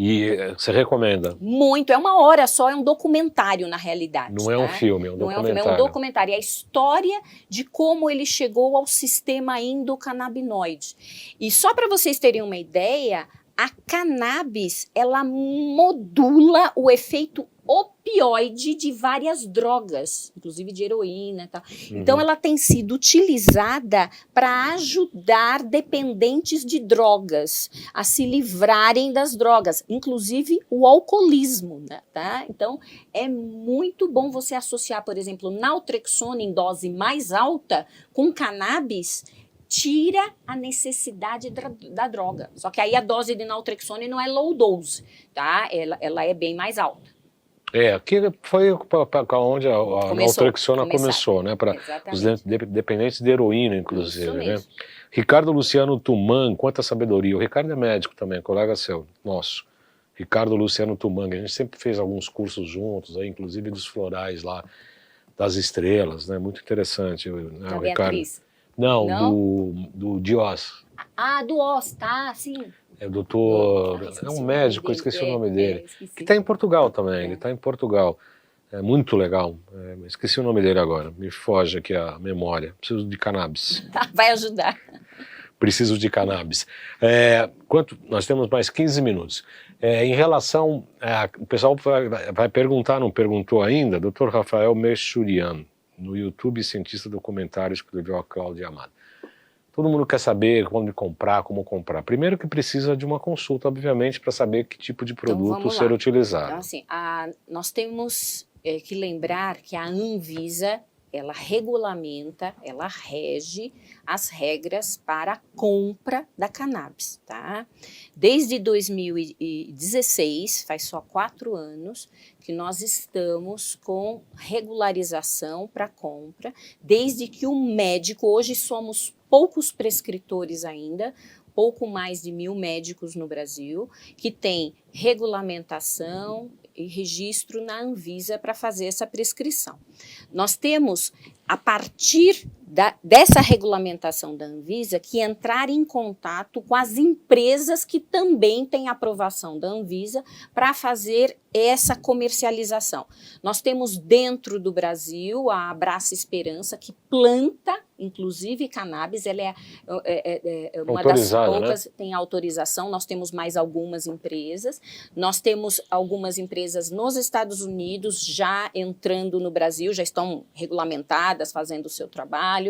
E você recomenda? Muito, é uma hora só, é um documentário na realidade. Não é um filme, é um documentário. Não é um documentário, é a história de como ele chegou ao sistema endocannabinoide. E só para vocês terem uma ideia, a cannabis, ela modula o efeito opioide de várias drogas, inclusive de heroína e tal. Então, ela tem sido utilizada para ajudar dependentes de drogas a se livrarem das drogas, inclusive o alcoolismo, né, tá? Então, é muito bom você associar, por exemplo, naltrexona em dose mais alta com cannabis, tira a necessidade da droga. Só que aí a dose de naltrexona não é low dose, tá? Ela é bem mais alta. Aqui foi onde a naltrexona começou, né? Para os dependentes de heroína, inclusive, né? Ricardo Luciano Tuman, quanta sabedoria. O Ricardo é médico também, colega seu, nosso. Ricardo Luciano Tuman, a gente sempre fez alguns cursos juntos, aí, inclusive dos florais lá, das estrelas, né? Muito interessante, né? O Ricardo. Não, do Dios. Do Oz, tá, sim. É o doutor, é um médico, eu esqueci o nome dele. Que está em Portugal também, ele está em Portugal. É muito legal, esqueci o nome dele agora, me foge aqui a memória. Preciso de cannabis. Vai ajudar. Preciso de cannabis. Nós temos mais 15 minutos. Em relação, o pessoal vai perguntar, não perguntou ainda, Dr. Rafael Mechoulam, no YouTube, cientista documentário, escreveu a Cláudia Amada. Todo mundo quer saber como comprar. Primeiro que precisa de uma consulta, obviamente, para saber que tipo de produto ser utilizado. Então, assim, nós temos que lembrar que a Anvisa, ela regulamenta, ela rege as regras para a compra da cannabis, tá? Desde 2016, faz só 4 anos, que nós estamos com regularização para compra, desde que o médico, hoje somos poucos prescritores ainda, pouco mais de 1000 médicos no Brasil, que tem regulamentação registro na Anvisa para fazer essa prescrição. Nós temos, a partir dessa regulamentação da Anvisa, que entrar em contato com as empresas que também têm aprovação da Anvisa para fazer essa comercialização. Nós temos dentro do Brasil a Abraça Esperança, que planta, inclusive, cannabis. Ela é uma das poucas, né? Tem autorização. Nós temos mais algumas empresas. Nós temos algumas empresas nos Estados Unidos já entrando no Brasil, já estão regulamentadas, fazendo o seu trabalho.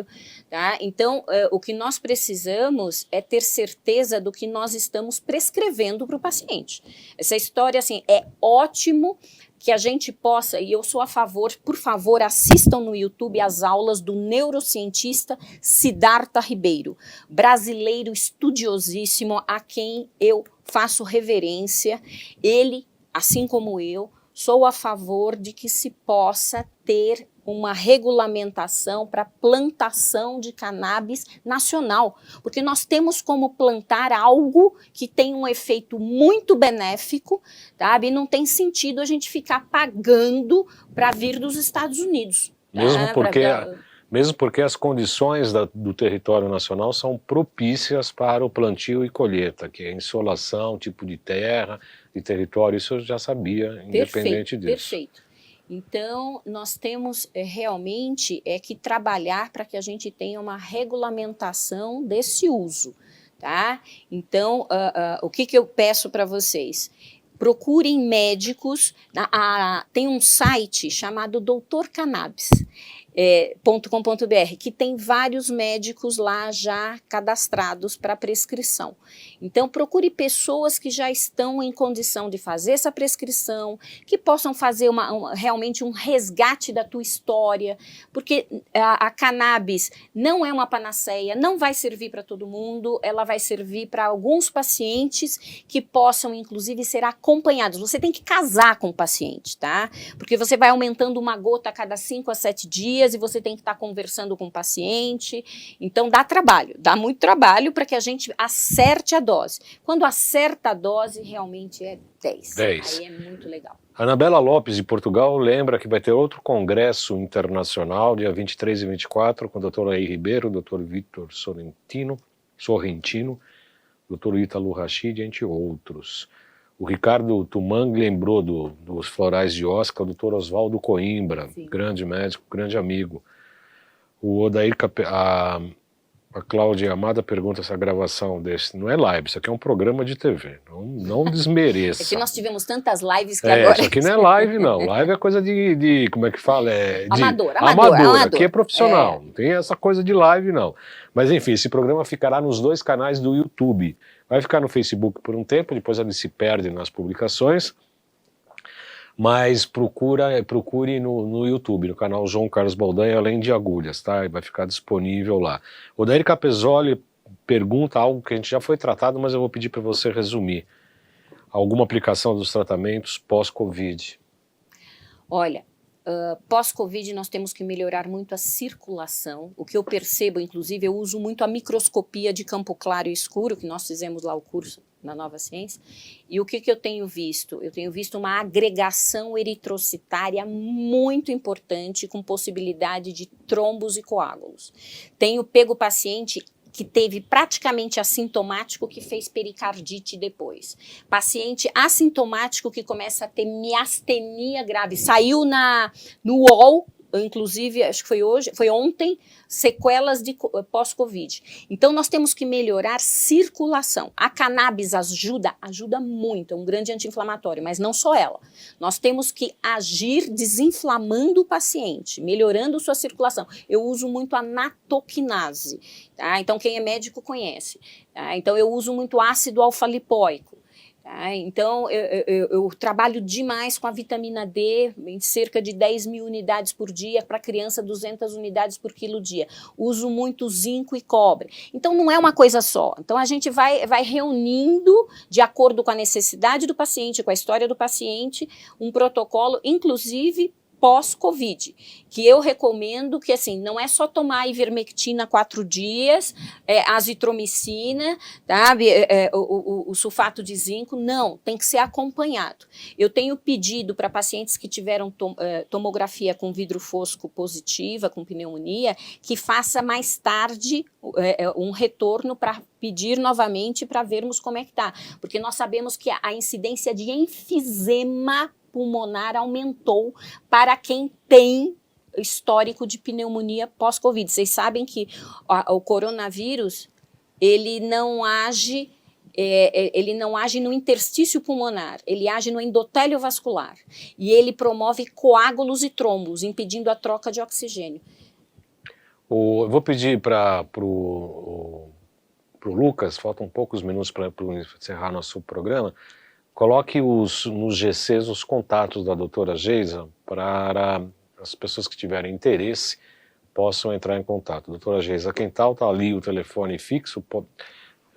Tá? Então, o que nós precisamos é ter certeza do que nós estamos prescrevendo para o paciente. Essa história, assim, é ótimo que a gente possa, e eu sou a favor, por favor, assistam no YouTube as aulas do neurocientista Siddhartha Ribeiro, brasileiro estudiosíssimo, a quem eu faço reverência. Ele, assim como eu, sou a favor de que se possa ter uma regulamentação para plantação de cannabis nacional, porque nós temos como plantar algo que tem um efeito muito benéfico, sabe? E não tem sentido a gente ficar pagando para vir dos Estados Unidos. Mesmo porque as condições do território nacional são propícias para o plantio e colheita, que é insolação, tipo de terra, de território, isso eu já sabia, independente disso. Perfeito. Então, nós temos realmente que trabalhar para que a gente tenha uma regulamentação desse uso, tá? Então, o que eu peço para vocês? Procurem médicos, tem um site chamado Doutor Cannabis. .com.br, que tem vários médicos lá já cadastrados para prescrição. Então, procure pessoas que já estão em condição de fazer essa prescrição, que possam fazer realmente um resgate da tua história, porque a cannabis não é uma panaceia, não vai servir para todo mundo, ela vai servir para alguns pacientes que possam, inclusive, ser acompanhados. Você tem que casar com o paciente, tá? Porque você vai aumentando uma gota a cada 5 a 7 dias, e você tem que estar conversando com o paciente. Então dá trabalho, dá muito trabalho para que a gente acerte a dose. Quando acerta a dose, realmente é 10. Aí é muito legal. Anabela Lopes, de Portugal, lembra que vai ter outro congresso internacional, dia 23 e 24, com o Dr. Air Ribeiro, o Dr. Victor Sorrentino, o Dr. Ítalo Rachid, entre outros. O Ricardo Tumang lembrou dos florais de Oscar, o Dr. Oswaldo Coimbra, sim, grande médico, grande amigo. O Odair, a Cláudia Amada pergunta se a gravação desse não é live, isso aqui é um programa de TV, não desmereça. É que nós tivemos tantas lives que agora... Isso aqui não é live não, live é coisa de como é que fala? Amador. Aqui é profissional, não tem essa coisa de live não. Mas enfim, esse programa ficará nos 2 canais do YouTube. Vai ficar no Facebook por um tempo, depois ele se perde nas publicações, mas procure no YouTube, no canal João Carlos Baldanha, Além de Agulhas, tá? Vai ficar disponível lá. O Odair Capesoli pergunta algo que a gente já foi tratado, mas eu vou pedir para você resumir. Alguma aplicação dos tratamentos pós-Covid? Olha, pós-Covid nós temos que melhorar muito a circulação. O que eu percebo, inclusive, eu uso muito a microscopia de campo claro e escuro, que nós fizemos lá o curso na Nova Ciência. E o que eu tenho visto? Eu tenho visto uma agregação eritrocitária muito importante, com possibilidade de trombos e coágulos. Tenho pego paciente que teve praticamente assintomático, que fez pericardite depois. Paciente assintomático que começa a ter miastenia grave. Saiu no UOL, inclusive, acho que foi ontem, sequelas de pós-Covid. Então, nós temos que melhorar circulação. A cannabis ajuda muito, é um grande anti-inflamatório, mas não só ela. Nós temos que agir desinflamando o paciente, melhorando sua circulação. Eu uso muito a natoquinase, tá? Então, quem é médico conhece. Tá? Então, eu uso muito ácido alfa-lipóico. Tá? Então, eu trabalho demais com a vitamina D, em cerca de 10 mil unidades por dia, para criança 200 unidades por quilo dia. Uso muito zinco e cobre. Então, não é uma coisa só. Então, a gente vai reunindo, de acordo com a necessidade do paciente, com a história do paciente, um protocolo, inclusive pós-Covid, que eu recomendo que, assim, não é só tomar ivermectina 4 dias, azitromicina, tá? O sulfato de zinco, não, tem que ser acompanhado. Eu tenho pedido para pacientes que tiveram tomografia com vidro fosco positiva, com pneumonia, que faça mais tarde um retorno para pedir novamente para vermos como é que está, porque nós sabemos que a incidência de enfisema pulmonar aumentou para quem tem histórico de pneumonia pós-Covid. Vocês sabem que o coronavírus, ele não age no interstício pulmonar, ele age no endotélio vascular e ele promove coágulos e trombos, impedindo a troca de oxigênio. Eu vou pedir para o Lucas, faltam poucos minutos para encerrar nosso programa, coloque nos GCs os contatos da doutora Geisa para as pessoas que tiverem interesse possam entrar em contato. Doutora Geisa Quental, está ali o telefone fixo,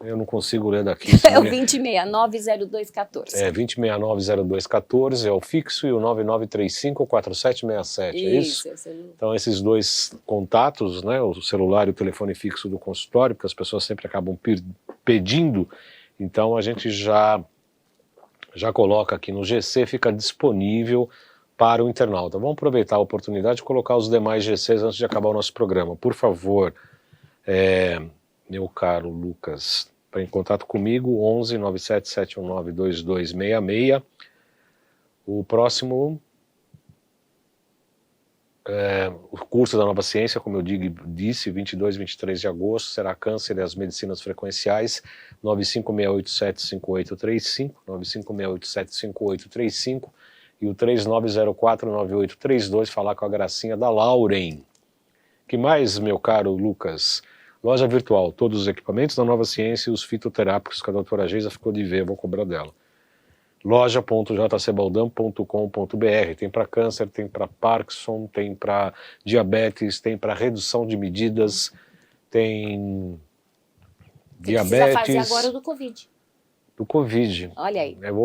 eu não consigo ler daqui. É o 2069-0214. 2069-0214 é o fixo e o 9935-4767, é isso? Então esses dois contatos, né, o celular e o telefone fixo do consultório, porque as pessoas sempre acabam pedindo, então a gente já coloca aqui no GC, fica disponível para o internauta. Vamos aproveitar a oportunidade de colocar os demais GCs antes de acabar o nosso programa. Por favor, meu caro Lucas, para em contato comigo, 11 97 719 2266. O próximo, o curso da Nova Ciência, como eu disse, 22 e 23 de agosto, será Câncer e as Medicinas Frequenciais, 956875835, 956875835 e o 39049832, falar com a gracinha da Lauren. Que mais, meu caro Lucas? Loja virtual, todos os equipamentos da Nova Ciência e os fitoterápicos que a doutora Geisa ficou de ver, eu vou cobrar dela. loja.jcbaldam.com.br, tem para câncer, tem para Parkinson, tem para diabetes, tem para redução de medidas, tem diabetes. Precisa fazer agora do Covid. Do Covid. Olha aí. Eu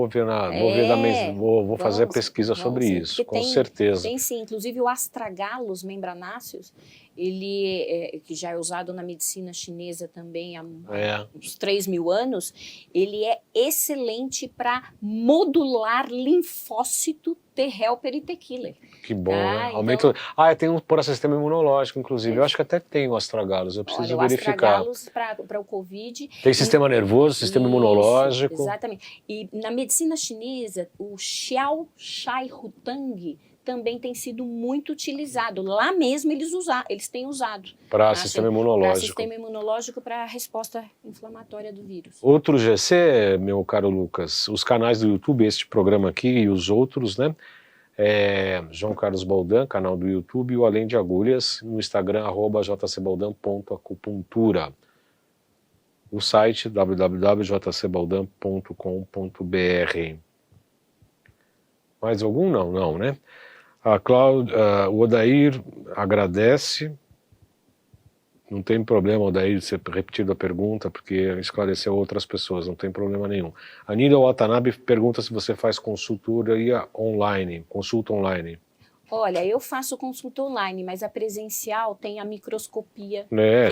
vou fazer pesquisa sobre isso, com certeza. Tem sim, inclusive o astragalus membranáceos, ele que já é usado na medicina chinesa também há uns 3.000 anos, ele é excelente para modular linfócito T helper e T killer. Que bom, né? Aumenta... Então... tem um para sistema imunológico, inclusive. Eu acho que até tem o astragalus, eu preciso verificar. O astragalus para o Covid. Tem sistema nervoso, sistema imunológico. Exatamente. E na medicina chinesa, o Xiao Shai Hutang também tem sido muito utilizado. Lá mesmo eles têm usado. Para sistema imunológico. Para sistema imunológico, para a resposta inflamatória do vírus. Outro GC, meu caro Lucas, os canais do YouTube, este programa aqui e os outros, né? João Carlos Baldan, canal do YouTube, e o Além de Agulhas, no Instagram, @jcbaldan.acupuntura. O site www.jcbaldan.com.br. Mais algum? Não, né? O Odair agradece. Não tem problema, Odair, você repetido a pergunta, porque esclareceu outras pessoas, não tem problema nenhum. A Nida Watanabe pergunta se você faz consulta online. Olha, eu faço consulta online, mas a presencial tem a microscopia,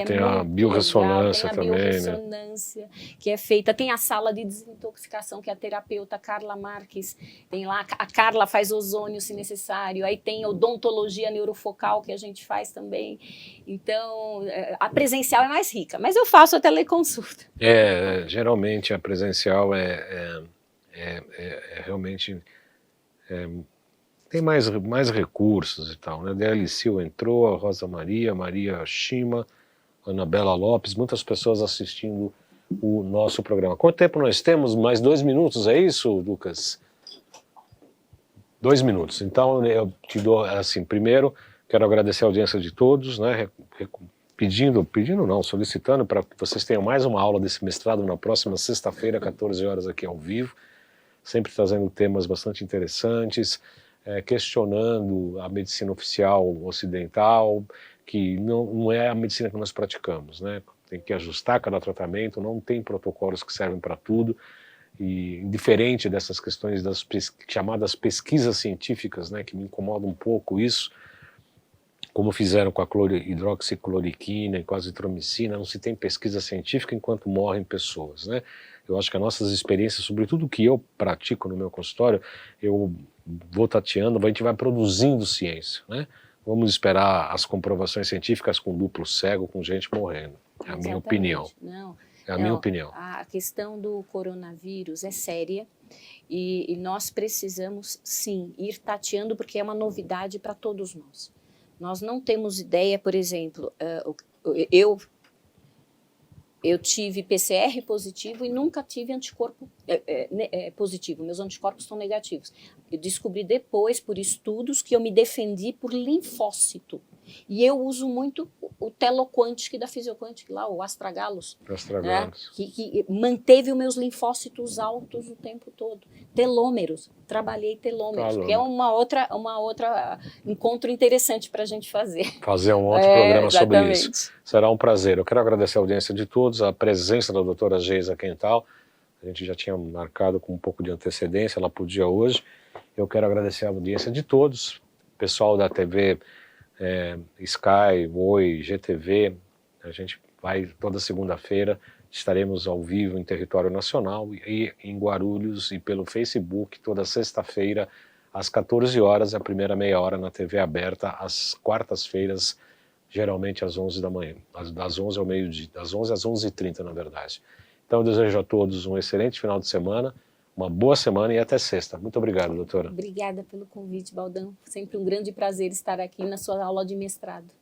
tem a biorressonância também, tem a biorressonância, que é feita, tem a sala de desintoxicação, que é a terapeuta Carla Marques, tem lá, a Carla faz ozônio se necessário, aí tem a odontologia neurofocal que a gente faz também, então a presencial é mais rica, mas eu faço a teleconsulta. Geralmente a presencial realmente... tem mais recursos e tal, né? DL Sil entrou, a Rosa Maria Shima, Anabela Lopes, muitas pessoas assistindo o nosso programa. Quanto tempo nós temos? Mais 2 minutos, é isso, Lucas? 2 minutos. Então eu te dou, assim, primeiro, quero agradecer a audiência de todos, né? Solicitando para que vocês tenham mais uma aula desse mestrado na próxima sexta-feira, 14 horas aqui ao vivo, sempre trazendo temas bastante interessantes, questionando a medicina oficial ocidental, que não é a medicina que nós praticamos, né? Tem que ajustar cada tratamento, não tem protocolos que servem para tudo, e indiferente dessas questões das chamadas pesquisas científicas, né, que me incomoda um pouco isso, como fizeram com a hidroxicloroquina e com a azitromicina, não se tem pesquisa científica enquanto morrem pessoas, né? Eu acho que as nossas experiências, sobretudo o que eu pratico no meu consultório, eu vou tateando, a gente vai produzindo ciência, né? Vamos esperar as comprovações científicas com duplo cego, com gente morrendo. É a minha opinião. É a minha opinião. A questão do coronavírus é séria e nós precisamos, sim, ir tateando, porque é uma novidade para todos nós. Nós não temos ideia, por exemplo, eu tive PCR positivo e nunca tive anticorpo positivo, meus anticorpos estão negativos. Eu descobri depois, por estudos, que eu me defendi por linfócito. E eu uso muito o Teloquantic da Physioquantic, lá, o Astragalos. Astragalos. Né? Que manteve os meus linfócitos altos o tempo todo. Telômeros, trabalhei telômeros, que é uma outra encontro interessante para a gente fazer. Fazer um outro programa sobre isso. Será um prazer. Eu quero agradecer a audiência de todos, a presença da doutora Geisa Quental. A gente já tinha marcado com um pouco de antecedência, ela podia hoje. Eu quero agradecer a audiência de todos, pessoal da TV Sky, Oi, GTV. A gente vai toda segunda-feira, estaremos ao vivo em território nacional e em Guarulhos e pelo Facebook toda sexta-feira às 14 horas, a primeira meia hora na TV aberta, às quartas-feiras, geralmente às 11 da manhã, das 11 ao meio-dia, das 11 às 11h30 na verdade. Então eu desejo a todos um excelente final de semana, uma boa semana e até sexta. Muito obrigado, doutora. Obrigada pelo convite, Baldão. Sempre um grande prazer estar aqui na sua aula de mestrado.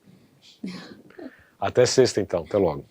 Até sexta, então. Até logo.